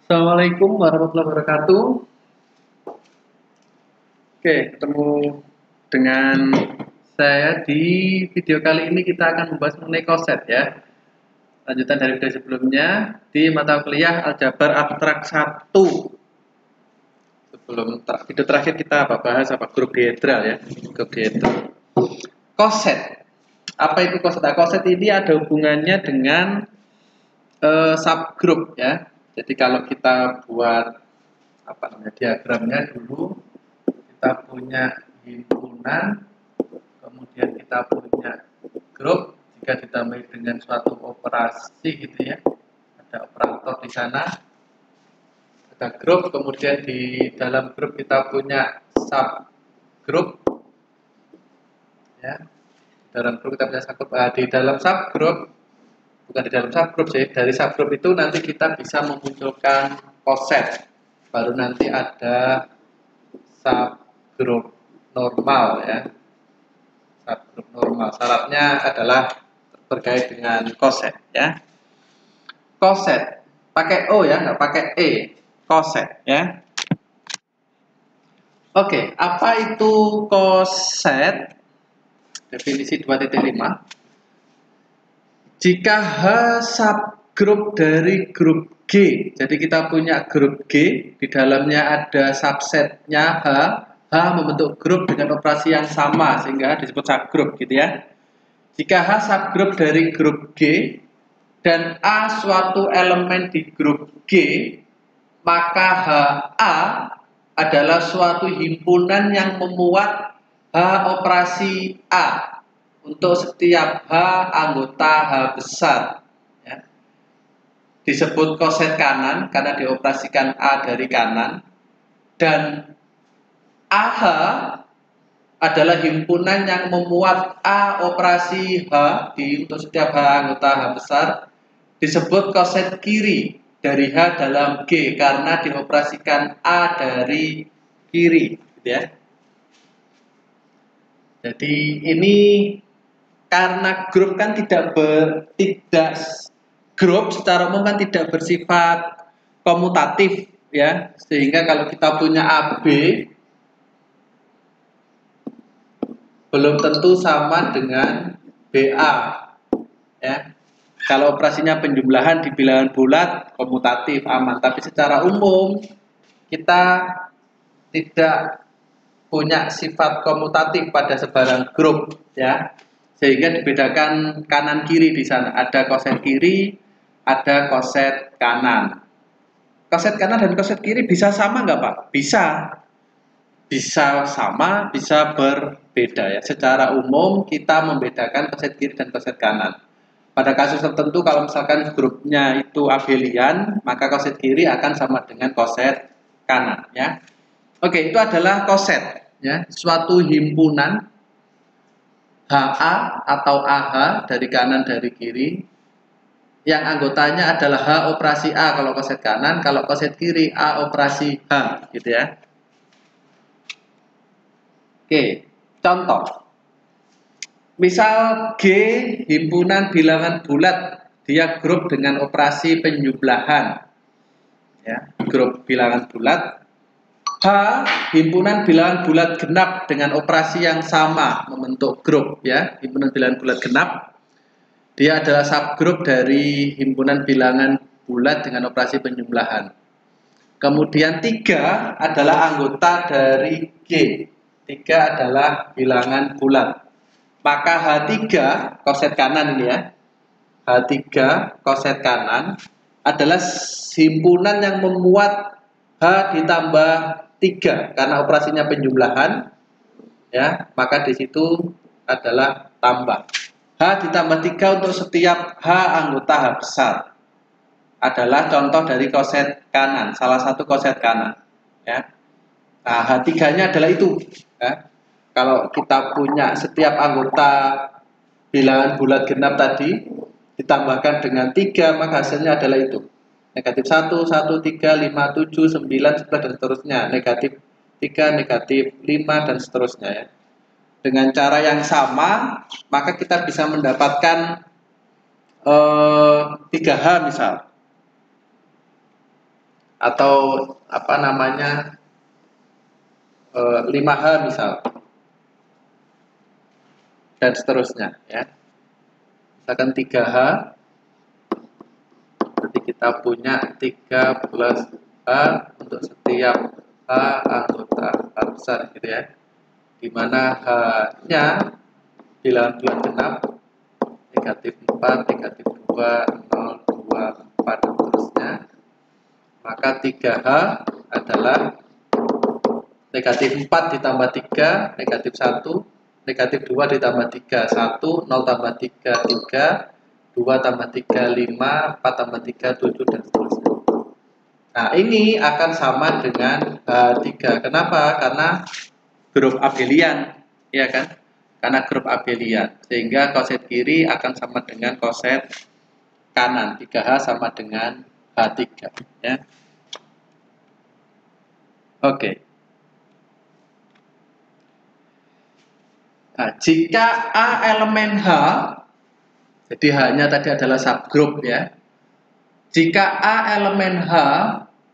Assalamualaikum warahmatullahi wabarakatuh. Oke, ketemu dengan saya di video kali ini. Kita akan membahas mengenai koset ya. Lanjutan dari video sebelumnya di mata kuliah Aljabar Abstrak 1. Sebelum video terakhir kita bahas grup dihedral ya. Grup dihedral. Koset. Apa itu koset? Nah, koset ini ada hubungannya dengan subgroup ya. Jadi kalau kita buat diagramnya dulu, kita punya himpunan, kemudian kita punya grup. Jika ditambahi dengan suatu operasi gitu ya, ada operator di sana, ada grup. Kemudian di dalam grup kita punya subgroup ya. Di dalam grup kita punya subgroup. Di dalam subgroup, bukan di dalam subgroup sih, dari subgroup itu nanti kita bisa memunculkan koset. Baru nanti ada subgroup normal ya. Subgroup normal. Syaratnya adalah terkait dengan koset ya. Koset pakai O ya, nggak pakai E. Koset ya. Oke, apa itu koset? Definisi 2.5. Jika H subgroup dari grup G, jadi kita punya grup G, di dalamnya ada subsetnya H membentuk grup dengan operasi yang sama, sehingga disebut subgroup gitu ya. Jika H subgroup dari grup G, dan A suatu elemen di grup G, maka HA adalah suatu himpunan yang memuat H operasi A untuk setiap H anggota H besar ya. Disebut koset kanan karena dioperasikan A dari kanan, dan AH adalah himpunan yang memuat A operasi H untuk setiap H anggota H besar, disebut koset kiri dari H dalam G karena dioperasikan A dari kiri gitu ya. Jadi ini karena grup kan tidak grup secara umum kan tidak bersifat komutatif ya, sehingga kalau kita punya AB belum tentu sama dengan BA ya. Kalau operasinya penjumlahan di bilangan bulat komutatif aman, tapi secara umum kita tidak punya sifat komutatif pada sebarang grup ya. Sehingga dibedakan kanan kiri di sana. Ada koset kiri, ada koset kanan. Koset kanan dan koset kiri bisa sama nggak Pak? Bisa. Bisa sama, bisa berbeda ya. Secara umum kita membedakan koset kiri dan koset kanan. Pada kasus tertentu kalau misalkan grupnya itu abelian, maka koset kiri akan sama dengan koset kanan ya. Oke, itu adalah koset ya, suatu himpunan HA atau AH dari kanan dari kiri yang anggotanya adalah H operasi A kalau koset kanan, kalau koset kiri A operasi H gitu ya. Oke, contoh. Misal G himpunan bilangan bulat, dia grup dengan operasi penjumlahan. Ya, grup bilangan bulat. H himpunan bilangan bulat genap dengan operasi yang sama membentuk grup ya, himpunan bilangan bulat genap. Dia adalah subgrup dari himpunan bilangan bulat dengan operasi penjumlahan. Kemudian 3 adalah anggota dari G. 3 adalah bilangan bulat. Maka H3 koset kanan ini ya. H3 koset kanan adalah himpunan yang memuat H ditambah 3 karena operasinya penjumlahan ya, maka di situ adalah tambah. H ditambah 3 untuk setiap H anggota H besar adalah contoh dari koset kanan, salah satu koset kanan ya. Nah, H3-nya adalah itu ya. Kalau kita punya setiap anggota bilangan bulat genap tadi ditambahkan dengan 3, maka hasilnya adalah itu. Negatif 1, 1, 3, 5, 7, 9, 11, dan seterusnya. Negatif 3, negatif 5, dan seterusnya ya. Dengan cara yang sama, maka kita bisa mendapatkan 3H misal. atau apa namanya 5H misal, dan seterusnya ya. Misalkan 3H, berarti kita punya 13H untuk setiap H anggota H besar gitu ya, dimana H-nya bilangan bulat genap negatif 4, negatif 2, 0, 2, 4 dan seterusnya. Maka 3H adalah negatif 4 ditambah 3, negatif 1, negatif 2 ditambah 3, 1, 0 tambah 3, 3, 2 tambah 3, 5, 4 tambah 3, 7, dan seterusnya. Nah, ini akan sama dengan H3. Kenapa? Karena grup abelian, ya kan? Karena grup abelian. Sehingga koset kiri akan sama dengan koset kanan. 3H sama dengan H3, ya. Oke. Nah, jika A elemen H, jadi H-nya tadi adalah subgrup ya. Jika A elemen H,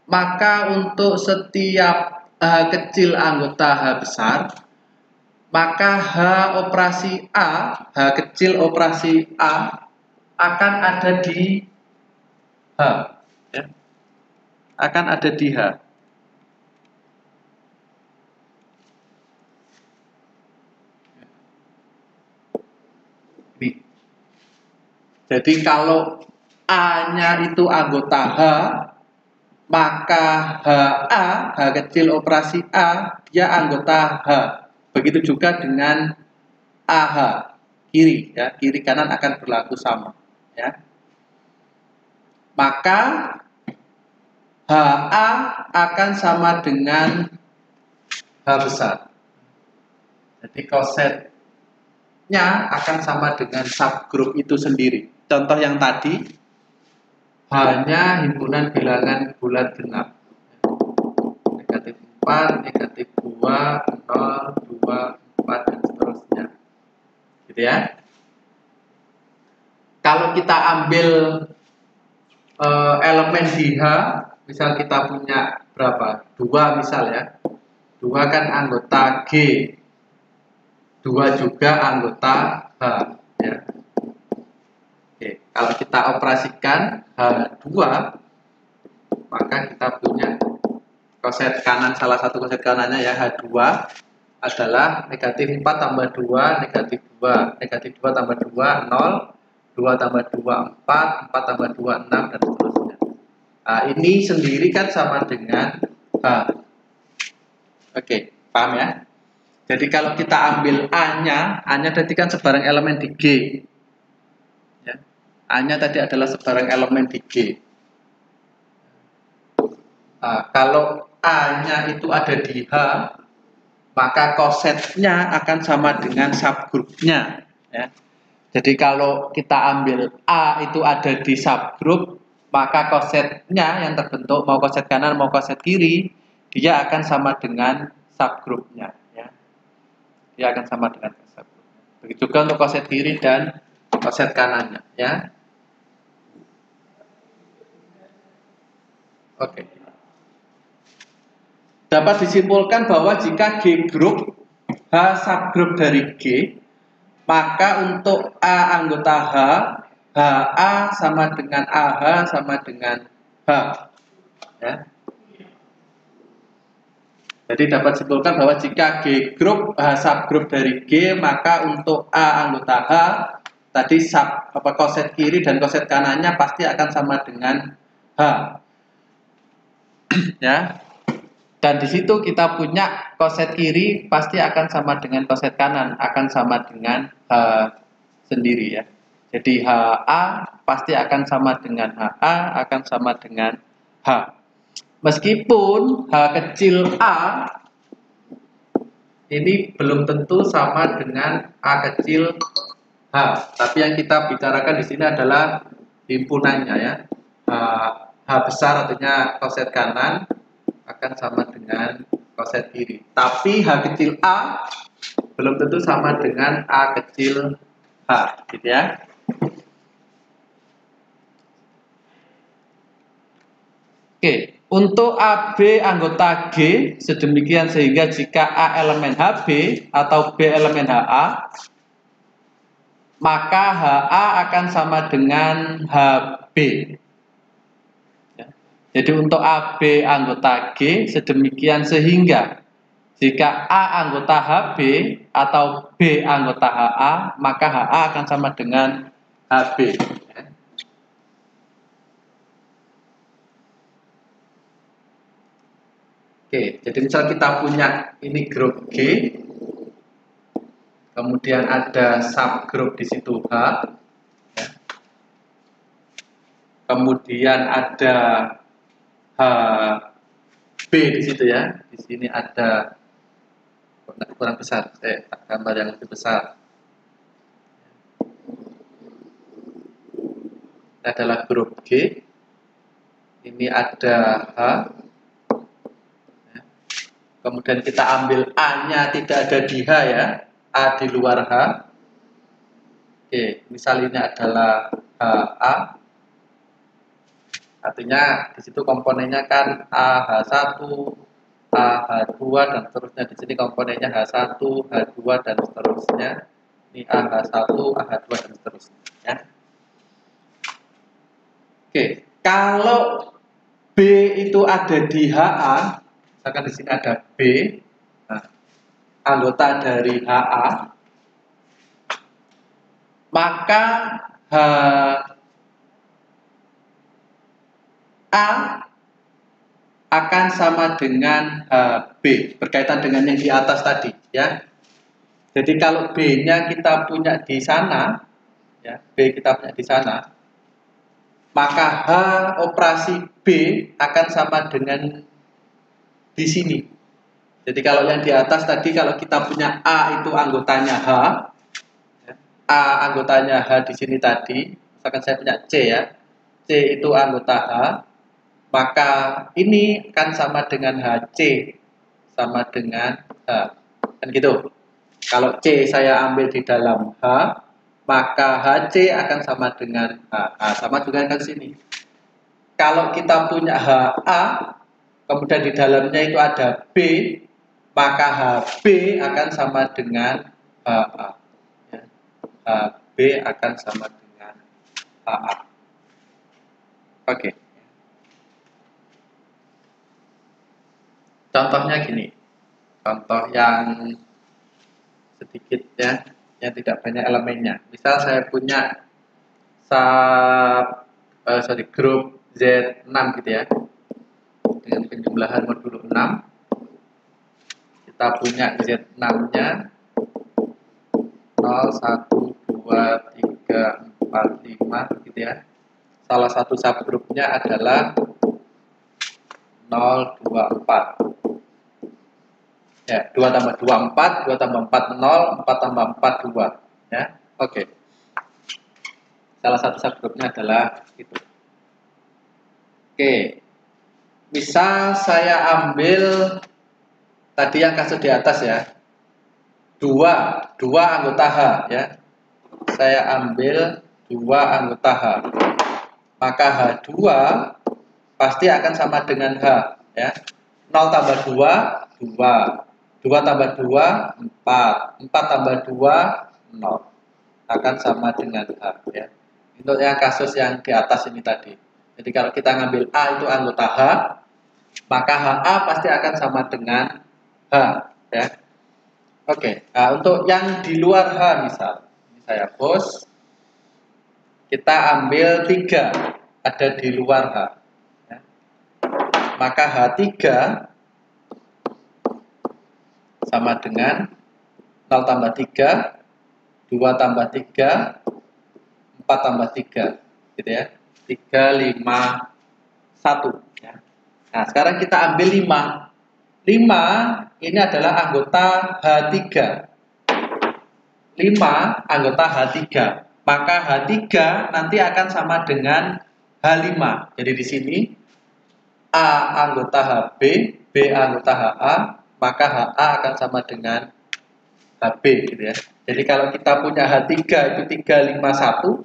maka untuk setiap H kecil anggota H besar, maka H operasi A, H kecil operasi A akan ada di H, ya. Akan ada di H. Jadi kalau A-nya itu anggota H, maka HA, H kecil operasi A, dia anggota H. Begitu juga dengan AH, kiri ya, kiri kanan akan berlaku sama ya. Maka HA akan sama dengan H besar. Jadi kosetnya akan sama dengan subgrup itu sendiri. Contoh yang tadi, H-nya himpunan bilangan bulat genap. Negatif 4, negatif 2, 0, 2, 4, dan seterusnya. Gitu ya. Kalau kita ambil elemen di H, misal kita punya berapa? 2 misal ya. 2 kan anggota G. 2 juga anggota H ya. Oke, kalau kita operasikan H2, maka kita punya koset kanan, salah satu koset kanannya ya, H2 adalah negatif 4 tambah 2, negatif 2, negatif 2 tambah 2, 0, 2 tambah 2, 4, 4 tambah 2, 6, dan seterusnya. Nah, ini sendiri kan sama dengan H. Oke, paham ya? Jadi kalau kita ambil A-nya tadi kan sebarang elemen di G. Ya. A-nya tadi adalah sebarang elemen di G. Nah, kalau A-nya itu ada di H, maka kosetnya akan sama dengan subgrupnya. Ya. Jadi kalau kita ambil A itu ada di subgrup, maka kosetnya yang terbentuk, mau koset kanan mau koset kiri, dia akan sama dengan subgrupnya. Ya. Dia akan sama dengan subgrupnya. Begitu juga untuk koset kiri dan koset kanannya. Ya. Oke. Dapat disimpulkan bahwa jika G grup, H subgrup dari G, maka untuk A anggota H, HA sama dengan AH sama dengan H. Ya. Jadi dapat disimpulkan bahwa jika G grup, H subgrup dari G, maka untuk A anggota H, tadi koset kiri dan koset kanannya pasti akan sama dengan H. Ya. Dan di situ kita punya koset kiri pasti akan sama dengan koset kanan, akan sama dengan H sendiri ya. Jadi HA pasti akan sama dengan HA, akan sama dengan H. Meskipun H kecil A ini belum tentu sama dengan A kecil H. Tapi yang kita bicarakan di sini adalah himpunannya ya. H besar artinya koset kanan akan sama dengan koset kiri. Tapi H kecil A belum tentu sama dengan A kecil H, gitu ya. Oke, Untuk AB anggota G sedemikian sehingga jika A elemen HB atau B elemen HA, maka HA akan sama dengan HB. Ya. Jadi untuk AB anggota G sedemikian sehingga jika A anggota HB atau B anggota HA, maka HA akan sama dengan HB. Oke, jadi misal kita punya ini grup G, kemudian ada subgrup di situ H, ya. Kemudian ada HB di situ ya. Di sini ada kurang besar, saya gambar yang lebih besar. Ini adalah grup G. Ini ada H. Kemudian kita ambil A-nya tidak ada di H ya, A di luar H. Oke, misal ini adalah HA. Artinya di situ komponennya kan AH1, AH2 dan seterusnya. Di sini komponennya H1, H2 dan seterusnya. Ini AH1, AH2 dan seterusnya ya. Oke, kalau B itu ada di HA, misalkan di sini ada B, nah, anggota dari HA, maka HA akan sama dengan B, berkaitan dengan yang di atas tadi ya. Jadi kalau B-nya kita punya di sana, ya, B kita punya di sana, maka H operasi B akan sama dengan di sini. Jadi kalau yang di atas tadi, kalau kita punya A itu anggotanya H, A anggotanya H di sini tadi, misalkan saya punya C ya, C itu anggota H, maka ini kan sama dengan HC, sama dengan H, kan gitu. Kalau C saya ambil di dalam H, maka HC akan sama dengan HA, sama dengan kan sini. Kalau kita punya HA, kemudian di dalamnya itu ada B, maka HB akan sama dengan HA. Ya. HB akan sama dengan HA. Oke. Contohnya gini. Contoh yang sedikit ya, yang tidak banyak elemennya. Misal saya punya grup Z6 gitu ya, dengan penjumlahan modulo 6. Kita punya Z6-nya 0, 1, 2, 3, 4, 5 gitu ya. Salah satu subgrupnya adalah 0, 2, 4. Ya, 2 tambah 2, 4, 2 tambah 4, 0, 4 tambah 4, 2. Ya, oke. Salah satu subgrupnya adalah itu. Oke. Misal saya ambil tadi yang kasus di atas ya. Dua anggota H ya. Saya ambil 2 anggota H. Maka H2 pasti akan sama dengan H ya. 0 tambah 2, 2. 2 tambah 2, 4. 4 tambah 2, 0. Akan sama dengan H ya. Untuk yang kasus yang di atas ini tadi. Jadi kalau kita ngambil A itu anggota H, maka HA pasti akan sama dengan H ya. Oke, nah untuk yang di luar H misal, ini saya hapus. Kita ambil 3 ada di luar H ya. Maka H3 sama dengan 0 tambah 3, 2 tambah 3, 4 tambah 3 gitu ya. 3, 5, 1 ya. Nah sekarang kita ambil 5. 5 ini adalah anggota H3. 5 anggota H3. Maka H3 nanti akan sama dengan H5. Jadi di sini A anggota HB, B anggota HA, maka HA akan sama dengan HB gitu ya. Jadi kalau kita punya H3 itu 3, 5, 1,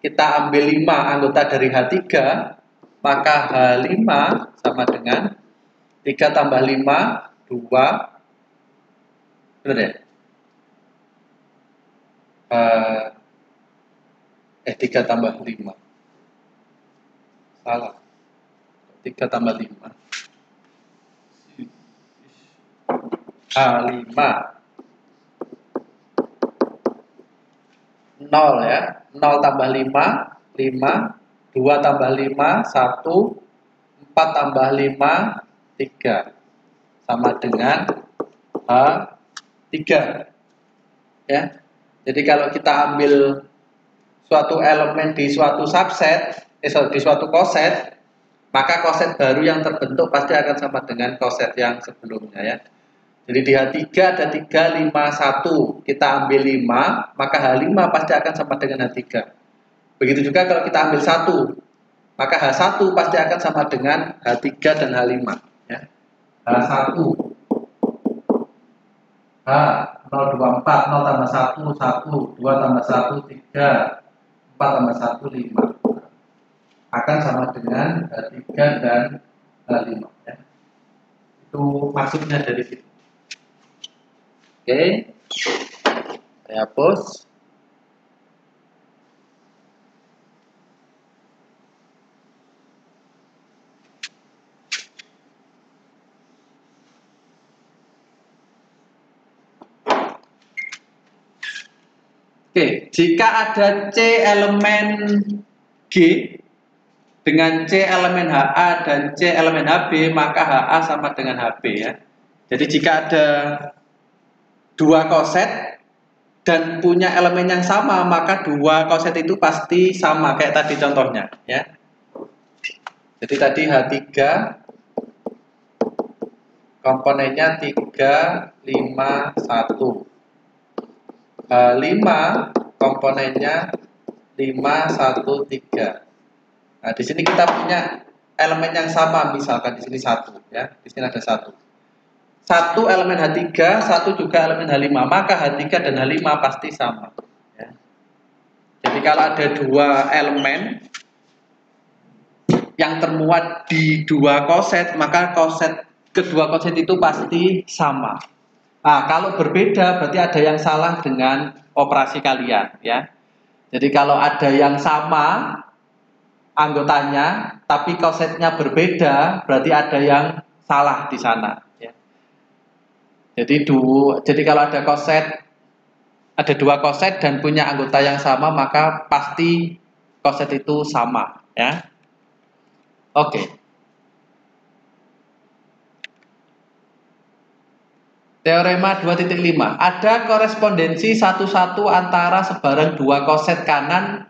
kita ambil 5 anggota dari H3, maka H5 sama dengan 3 tambah 5, 2. Benar ya? 3 tambah 5. Salah. 3 tambah 5. H5. 0 ya. 0 tambah 5, 5. 2 tambah 5, 1. 4 tambah 5, 3. Sama dengan H3. Ya. Jadi kalau kita ambil suatu elemen di suatu subset, di suatu koset, maka koset baru yang terbentuk pasti akan sama dengan koset yang sebelumnya ya. Jadi di H3 ada 3, 5, 1. Kita ambil 5, maka H5 pasti akan sama dengan H3. Begitu juga kalau kita ambil 1, maka H1 pasti akan sama dengan H3 dan H5 ya. H1 H024, 0 tambah 1, 1, 2 tambah 1, 3, 4 tambah 1, 5. Akan sama dengan H3 dan H5 ya. Itu maksudnya dari situ. Oke. Saya hapus. Oke, jika ada C elemen G dengan C elemen HA dan C elemen HB, maka HA sama dengan HB ya. Jadi jika ada dua koset dan punya elemen yang sama, maka dua koset itu pasti sama kayak tadi contohnya ya. Jadi tadi H3 komponennya 3, 5, 1. H5 komponennya 5, 1, 3. Nah, di sini kita punya elemen yang sama, misalkan di sini 1 ya. Di sini ada 1. 1 elemen H3, 1 juga elemen H5, maka H3 dan H5 pasti sama ya. Jadi kalau ada dua elemen yang termuat di dua koset, maka kedua koset itu pasti sama. Nah, kalau berbeda berarti ada yang salah dengan operasi kalian ya. Jadi kalau ada yang sama anggotanya tapi kosetnya berbeda, berarti ada yang salah di sana ya. Jadi kalau ada dua koset dan punya anggota yang sama, maka pasti koset itu sama ya. Oke. Teorema 2.5. Ada korespondensi satu-satu antara sebarang dua koset kanan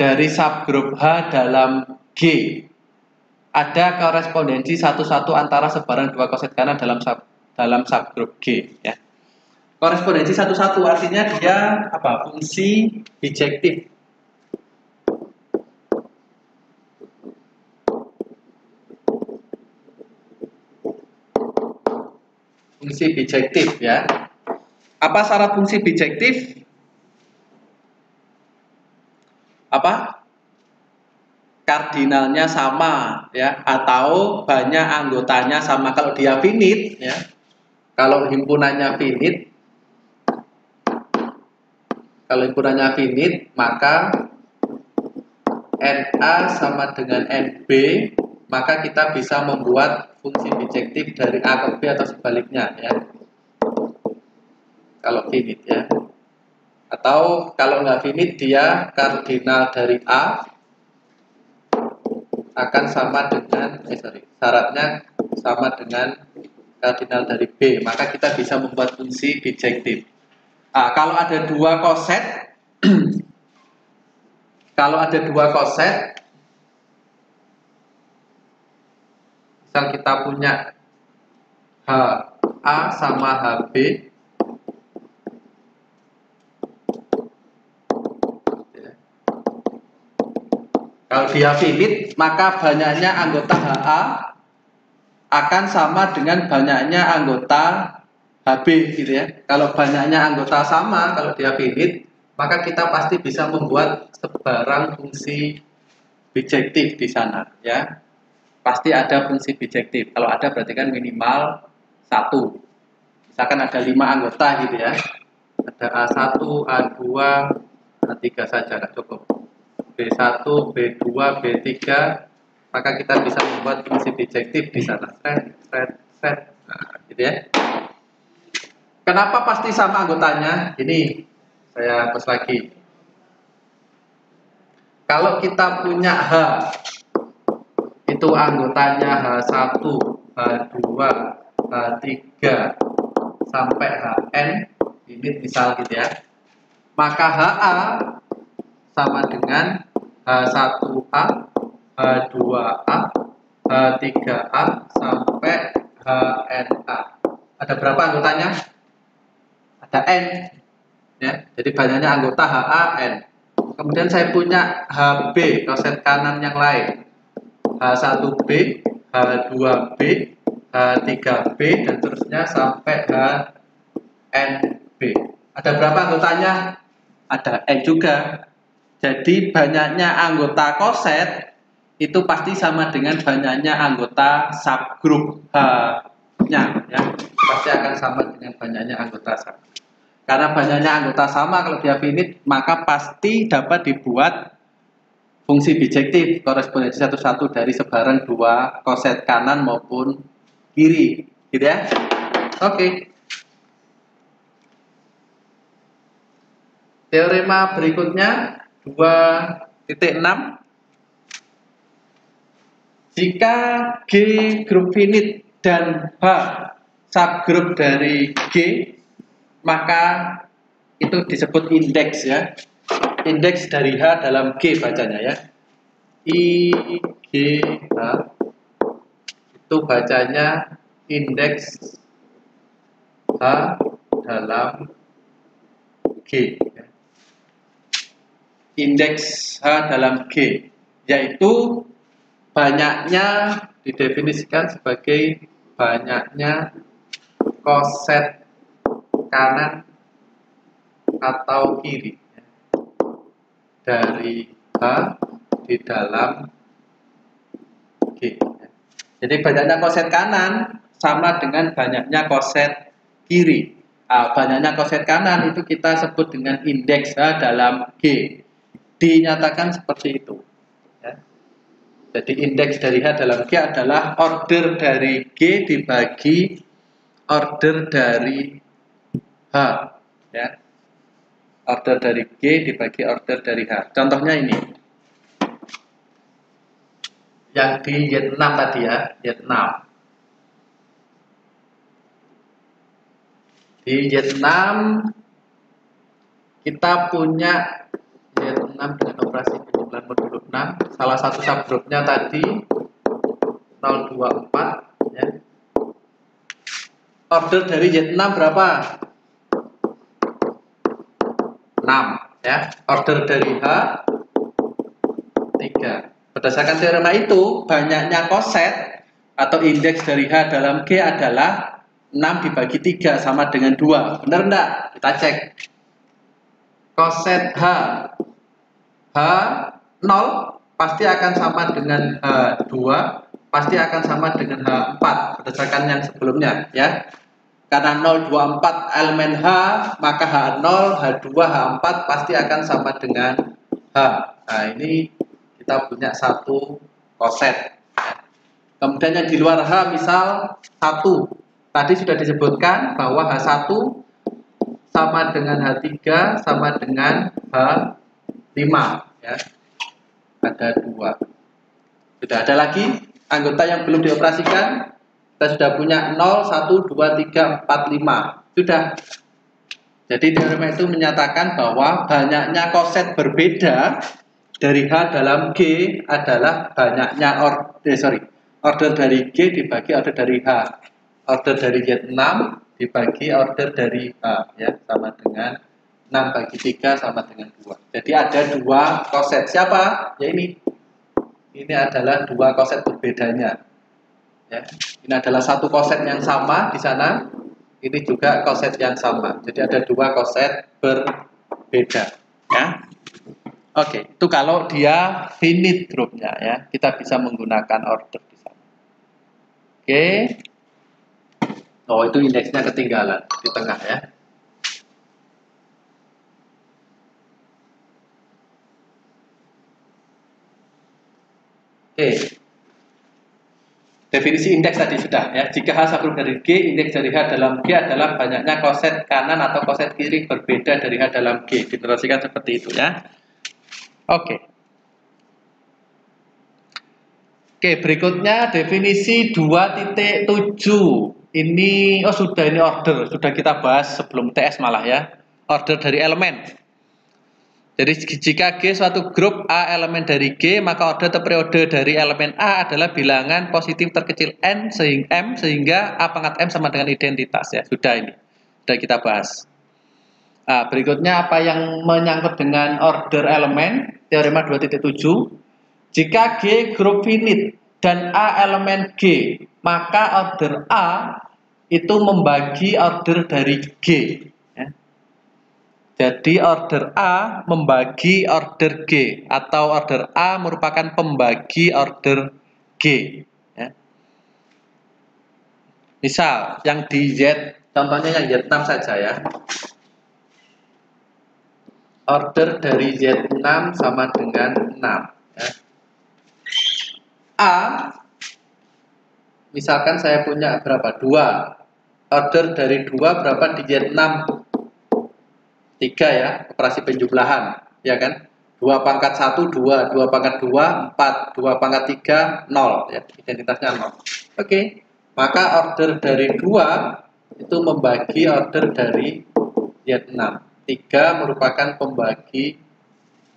dari subgrup H dalam G. Ada korespondensi satu-satu antara sebarang dua koset kanan dalam subgrup G ya. Korespondensi satu-satu artinya dia apa? Fungsi bijektif. Fungsi bijektif ya. Apa syarat fungsi bijektif? Apa? Kardinalnya sama ya, atau banyak anggotanya sama. Kalau dia finite ya, kalau himpunannya finite, maka NA sama dengan NB, maka kita bisa membuat fungsi bijektif dari A ke B atau sebaliknya ya. Kalau finite ya. Atau kalau nggak finite, dia kardinal dari A akan sama dengan syaratnya sama dengan kardinal dari B, maka kita bisa membuat fungsi bijektif. Nah, kalau ada dua koset misal kita punya HA sama HB, kalau dia finite, maka banyaknya anggota HA akan sama dengan banyaknya anggota HB gitu ya. Kalau banyaknya anggota sama, kalau dia finite, maka kita pasti bisa membuat sebarang fungsi bijektif di sana ya. pasti ada fungsi bijektif. Kalau ada berarti kan minimal 1. Misalkan ada 5 anggota gitu ya. Ada A1, A2, A3 saja, nggak cukup. B1, B2, B3, maka kita bisa membuat fungsi bijektif di sana. Nah, gitu ya. Kenapa pasti sama anggotanya? Ini saya hapus lagi. Kalau kita punya H, itu anggotanya H1, H2, H3, sampai Hn, ini misal gitu ya. Maka HA sama dengan H1A, H2A, H3A, sampai HNA. Ada berapa anggotanya? Ada N. Ya, jadi banyaknya anggota HA, N. Kemudian saya punya HB, koset kanan yang lain. H1B, H2B, H3B, dan terusnya sampai HNB. Ada berapa anggotanya? Ada N juga. Jadi banyaknya anggota koset itu pasti sama dengan banyaknya anggota subgrup H-nya. Ya. Pasti akan sama dengan banyaknya anggota subgrup. Karena banyaknya anggota sama kalau dia finite, maka pasti dapat dibuat fungsi bijektif korespondensi 1-1 dari sebaran 2 koset kanan maupun kiri, gitu ya. Oke. Teorema berikutnya 2.6. Jika G grup finite dan H subgrup dari G, maka itu disebut indeks ya. Indeks dari H dalam G bacanya ya. I, G, H itu bacanya indeks H dalam G. Indeks H dalam G, yaitu banyaknya didefinisikan sebagai banyaknya koset kanan atau kiri dari H di dalam G. Jadi banyaknya koset kanan sama dengan banyaknya koset kiri. Banyaknya koset kanan itu kita sebut dengan indeks H dalam G. Dinyatakan seperti itu. Ya. Jadi indeks dari H dalam G adalah order dari G dibagi order dari H. Ya. Order dari G dibagi order dari H. Contohnya ini. Yang di Y6 tadi ya, Y6. Di Y6 kita punya Y6 dengan operasi penjumlahan modulo 6. Salah satu subgrupnya tadi 024 ya. Order dari Y6 berapa? 6 ya. Order dari H 3. Berdasarkan teorema itu, banyaknya koset atau indeks dari H dalam G adalah 6 dibagi 3 sama dengan 2. Benar enggak? Kita cek. Koset H 0 pasti akan sama dengan H2, pasti akan sama dengan H4 berdasarkan yang sebelumnya ya. Karena 024 elemen H, maka H0, H2, H4 pasti akan sama dengan H. Nah, ini kita punya satu koset. Kemudian yang di luar H misal 1. Tadi sudah disebutkan bahwa H1 sama dengan H3 sama dengan H5 ya. Ada 2. Sudah ada lagi anggota yang belum dioperasikan. Kita sudah punya 0, 1, 2, 3, 4, 5. Sudah. Jadi teorema itu menyatakan bahwa banyaknya koset berbeda dari H dalam G adalah banyaknya order dari G dibagi order dari H. Order dari Y6 dibagi order dari H ya, sama dengan 6 bagi 3 sama dengan 2. Jadi ada 2 koset. Siapa? Ya ini. Ini adalah 2 koset berbedanya. Ya. Ini adalah satu koset yang sama di sana. Ini juga koset yang sama. Jadi ada 2 koset berbeda. Ya. Oke, itu kalau dia finite grupnya ya, kita bisa menggunakan order di sana. Oke. Oh, itu indeksnya ketinggalan di tengah ya. Oke. Definisi indeks tadi sudah ya. Jika H subgroup dari G, indeks dari H dalam G adalah banyaknya koset kanan atau koset kiri berbeda dari H dalam G. Diterasikan seperti itu ya. Oke. Oke, berikutnya definisi 2.7. Ini sudah ini order, sudah kita bahas sebelum TS malah ya. Order dari elemen. Jadi jika G suatu grup A elemen dari G, maka order atau periode dari elemen A adalah bilangan positif terkecil n sehingga M sehingga A pangkat M sama dengan identitas ya. Sudah ini. Sudah kita bahas. Nah, berikutnya apa yang menyangkut dengan order elemen, teorema 2.7. Jika G grup finite dan A elemen G, maka order A itu membagi order dari G. Ya. Jadi order A membagi order G, atau order A merupakan pembagi order G. Ya. Misal yang di Z, contohnya yang Z6 saja ya. Order dari Z6 sama dengan 6. Ya. A, misalkan saya punya berapa? 2. Order dari 2 berapa di Z6? 3 ya, operasi penjumlahan, ya kan? 2 pangkat 1, 2, 2 pangkat 2, 4, 2 pangkat 3, 0, ya, identitasnya 0. Oke, maka order dari 2 itu membagi order dari Z6. 3 merupakan pembagi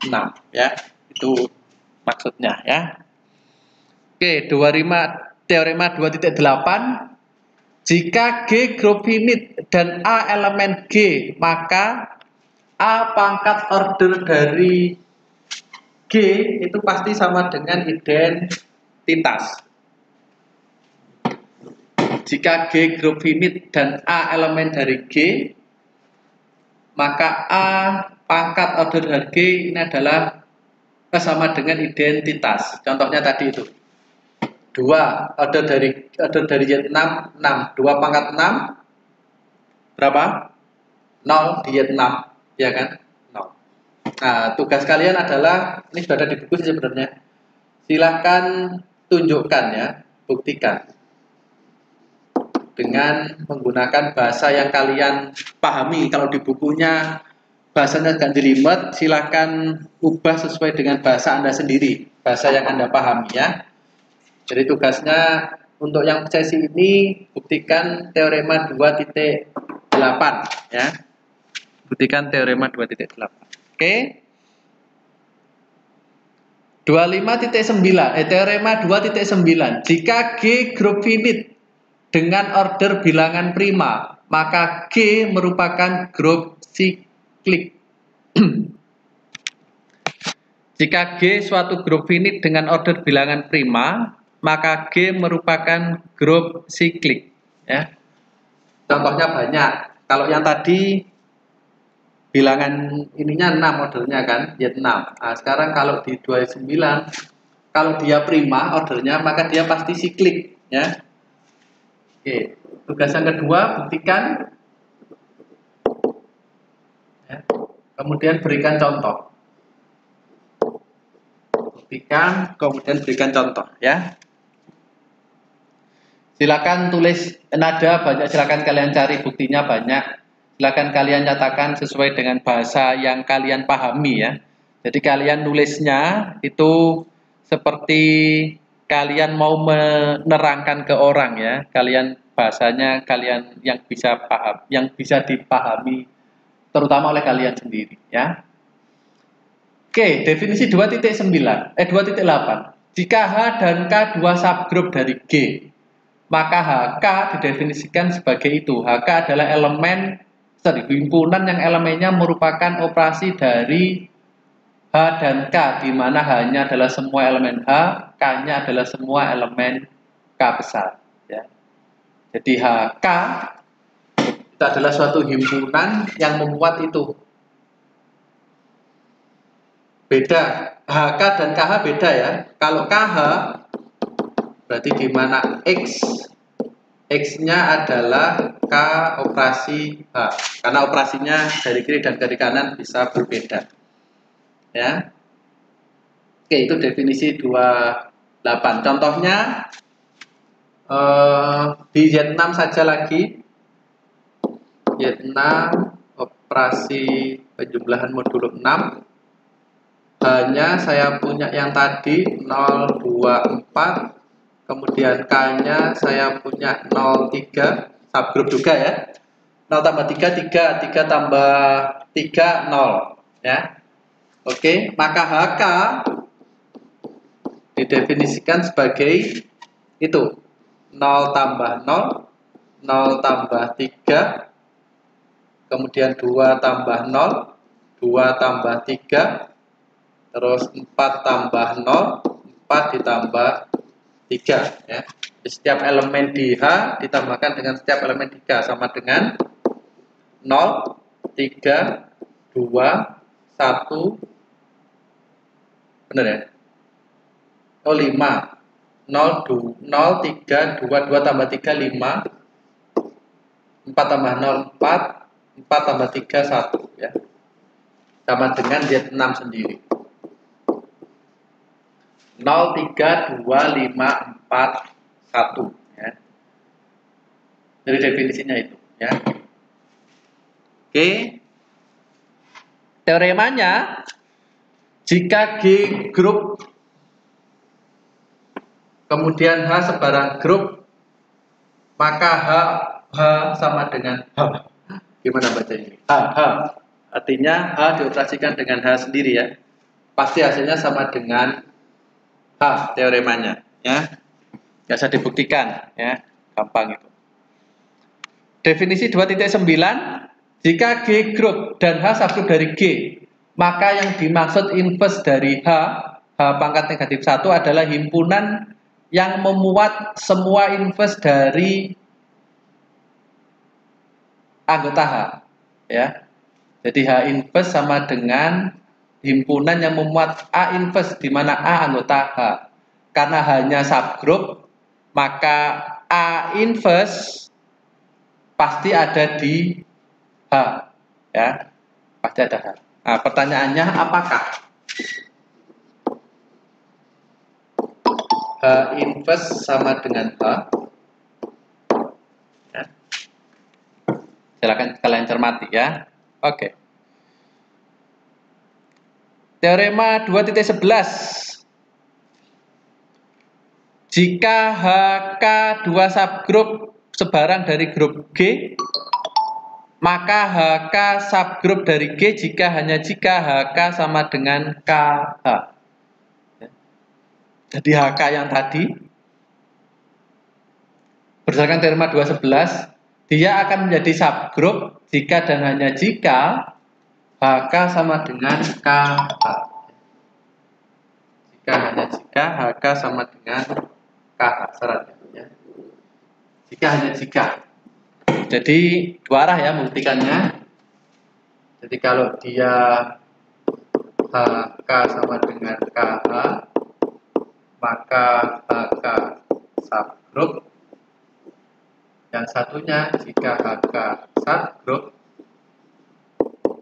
6, ya, itu maksudnya, ya. Oke, teorema 2.8. Jika G grup finite dan A elemen G, maka A pangkat order dari G itu pasti sama dengan identitas. Jika G grup finite dan A elemen dari G, maka A pangkat order dari G ini adalah sama dengan identitas. Contohnya tadi itu. 2 order dari Z6 6, 2 pangkat 6 berapa? 0 di Z6, ya kan? 0. Nah, tugas kalian adalah, ini sudah ada di buku sih sebenarnya. Silahkan tunjukkan ya, buktikan dengan menggunakan bahasa yang kalian pahami. Kalau di bukunya bahasanya agak jelimet, silahkan ubah sesuai dengan bahasa Anda sendiri, bahasa yang Anda pahami ya. Jadi tugasnya untuk yang sesi ini buktikan teorema 2.8 ya. Buktikan teorema 2.8. Oke. 25.9 teorema 2.9. Jika G grup finite dengan order bilangan prima, maka G merupakan grup siklik. Jika G suatu grup finite dengan order bilangan prima, maka G merupakan grup siklik ya. Contohnya banyak. Kalau yang tadi bilangan ininya 6 ordernya kan, Z6. Nah, sekarang kalau di 29 kalau dia prima ordernya maka dia pasti siklik ya. Oke, tugas yang kedua buktikan ya. Kemudian berikan contoh. Buktikan, kemudian berikan contoh ya. Silakan tulis nada banyak, silakan kalian cari buktinya banyak. Silakan kalian nyatakan sesuai dengan bahasa yang kalian pahami ya. Jadi kalian nulisnya itu seperti kalian mau menerangkan ke orang ya. Kalian bahasanya kalian yang bisa paham, yang bisa dipahami terutama oleh kalian sendiri ya. Oke, definisi 2.8. Jika H dan K dua subgrup dari G, maka HK didefinisikan sebagai itu. HK adalah himpunan yang elemennya merupakan operasi dari H dan K, di mana H-nya adalah semua elemen H, K-nya adalah semua elemen K besar. Ya. Jadi HK itu adalah suatu himpunan yang memuat itu. Beda, HK dan KH beda ya. Kalau KH berarti di mana X X-nya adalah K operasi H. Karena operasinya dari kiri dan dari kanan bisa berbeda. Ya. Oke, itu definisi 28. Contohnya di Z6 saja lagi. Z6 operasi penjumlahan modulo 6. Hanya saya punya yang tadi 0, 2, 4. Kemudian K-nya saya punya 0, 3. Subgroup juga ya. 0 tambah 3, 3. 3 tambah 3, 0. Ya. Oke, maka HK didefinisikan sebagai itu 0 tambah 0, 0 tambah 3, kemudian 2 tambah 0, 2 tambah 3, terus 4 tambah 0, 4 ditambah 3 ya. Setiap elemen di H ditambahkan dengan setiap elemen di K sama dengan 0, 3, 2, 1, benar ya? Oh 5, 0, 3, 2, 2 tambah 3, 5, 4 tambah 0, 4, 4 tambah 3, 1 ya. Sama dengan Z6 sendiri. 0, 3, 2, 5, 4, 1 ya. Dari definisinya itu ya. Oke. Teoremanya, jika G grup kemudian H sebarang grup, maka H sama dengan H. Gimana baca ini? H. Artinya H dioperasikan dengan H sendiri ya. Pasti hasilnya sama dengan H teoremanya ya. Nggak usah dibuktikan ya. Gampang itu. Definisi 2.9, jika G grup dan H subgrup dari G, maka yang dimaksud inverse dari H pangkat negatif 1 adalah himpunan yang memuat semua inverse dari anggota H ya. Jadi H inverse sama dengan himpunan yang memuat A inverse, di mana A anggota H. Karena hanya subgroup, maka A inverse pasti ada di H ya. Pasti ada H. Nah, pertanyaannya apakah H inverse sama dengan H? Ya. Silakan kalian cermati ya. Oke. Teorema 2.11. Jika HK2 subgroup sebarang dari grup G, maka HK subgroup dari G jika HK sama dengan KH. Jadi HK yang tadi berdasarkan teorema 2.11, dia akan menjadi subgroup jika dan hanya jika HK sama dengan KH. Jika HK sama dengan KH syaratnya ya. Jika hanya jika. Jadi dua arah ya membuktikannya. Jadi kalau dia HK sama dengan KH, maka HK subgroup. Yang satunya jika HK subgroup,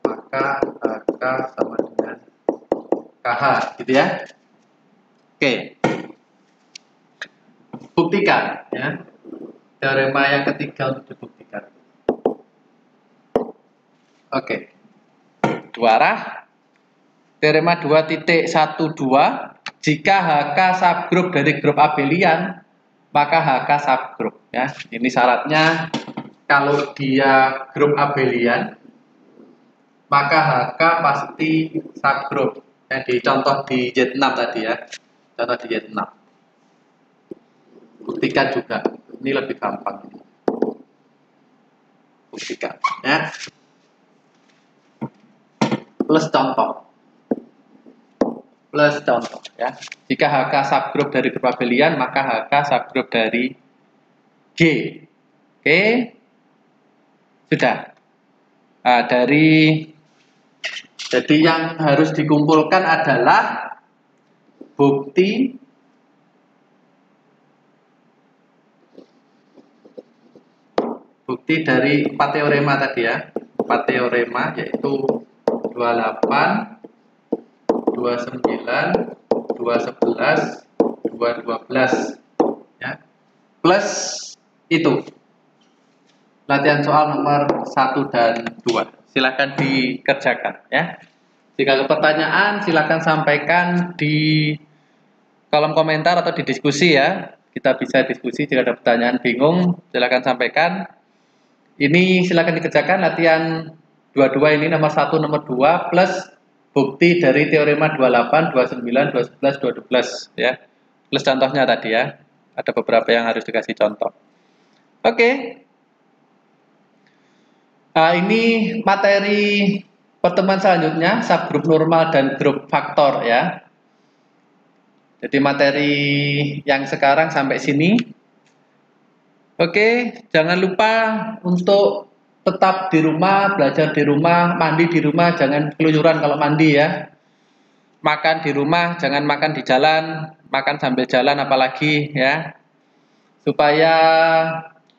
maka HK sama dengan KH, gitu ya. Oke. Buktikan ya. Teorema yang ketiga untuk dibuktikan. Oke. Dua arah. Teorema 2.12, jika HK subgroup dari grup abelian, maka HK subgroup ya. Ini syaratnya kalau dia grup abelian, maka HK pasti subgroup. Yang dicontoh di Z6 tadi ya. Contoh di Z6. Buktikan juga. Ini lebih gampang. Buktikan ya. Plus contoh. Plus contoh ya. Jika HK subgroup dari grup abelian, maka HK subgroup dari G. Oke. Sudah. Nah, jadi yang harus dikumpulkan adalah bukti Bukti dari 4 teorema tadi ya. 4 teorema yaitu 28, 29, 211, 212 ya. Plus itu. Latihan soal nomor 1 dan 2. Silakan dikerjakan ya. Jika ada pertanyaan silakan sampaikan di kolom komentar atau di diskusi ya. Kita bisa diskusi jika ada pertanyaan bingung silakan sampaikan. Ini silakan dikerjakan latihan 22 ini nomor 1 nomor 2 plus bukti dari teorema 28, 29, 211, 212 ya. Plus contohnya tadi ya. Ada beberapa yang harus dikasih contoh. Oke. Nah, ini materi pertemuan selanjutnya subgrup normal dan grup faktor ya. Jadi materi yang sekarang sampai sini. Oke, jangan lupa untuk tetap di rumah, belajar di rumah, mandi di rumah, jangan keluyuran kalau mandi ya. Makan di rumah, jangan makan di jalan, makan sambil jalan apalagi ya. Supaya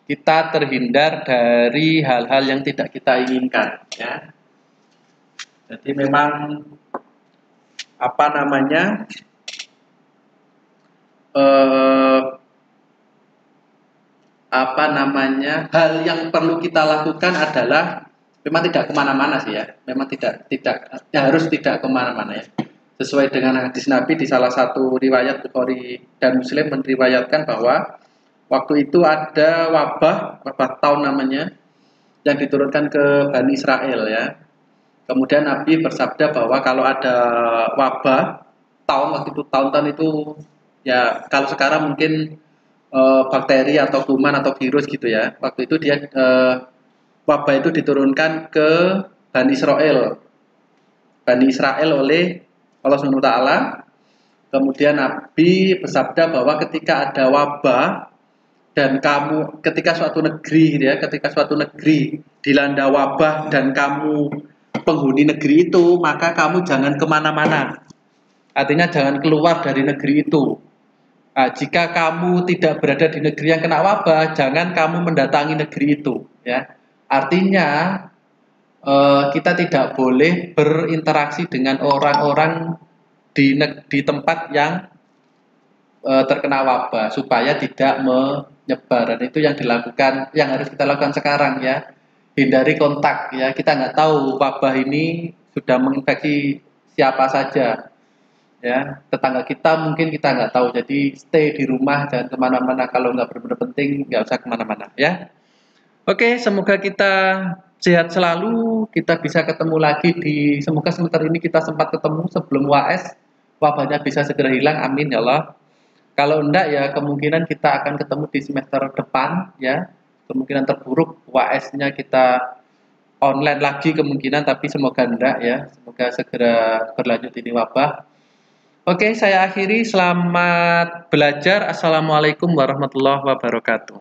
kita terhindar dari hal-hal yang tidak kita inginkan ya. Jadi memang hal yang perlu kita lakukan adalah memang tidak kemana-mana sih ya. Memang harus tidak kemana-mana ya. Sesuai dengan hadis Nabi di salah satu riwayat Bukhari dan Muslim meriwayatkan bahwa waktu itu ada wabah tahun namanya yang diturunkan ke Bani Israel ya. Kemudian Nabi bersabda bahwa kalau ada wabah waktu itu tahun itu ya kalau sekarang mungkin bakteri atau kuman atau virus gitu ya. Waktu itu dia wabah itu diturunkan ke Bani Israel. Bani Israel oleh Allah SWT. Kemudian Nabi bersabda bahwa ketika ada wabah dan ketika suatu negeri dilanda wabah dan kamu penghuni negeri itu, maka kamu jangan kemana-mana. Artinya jangan keluar dari negeri itu. Nah, jika kamu tidak berada di negeri yang kena wabah, jangan kamu mendatangi negeri itu. Ya, artinya kita tidak boleh berinteraksi dengan orang-orang di tempat yang terkena wabah supaya tidak menyebar. Dan itu yang harus kita lakukan sekarang ya. Hindari kontak ya. Kita nggak tahu wabah ini sudah menginfeksi siapa saja. Ya, tetangga kita mungkin kita nggak tahu. Jadi stay di rumah, jangan kemana-mana. Kalau nggak benar-benar penting, nggak usah kemana-mana ya. Oke, semoga kita sehat selalu. Kita bisa ketemu lagi semoga semester ini kita sempat ketemu sebelum UAS. Wabahnya bisa segera hilang, amin ya Allah. Kalau enggak ya kemungkinan kita akan ketemu di semester depan ya. Kemungkinan terburuk UAS-nya kita online lagi kemungkinan, tapi semoga enggak ya. Semoga segera berlanjut ini wabah. Oke, saya akhiri. Selamat belajar. Assalamualaikum warahmatullahi wabarakatuh.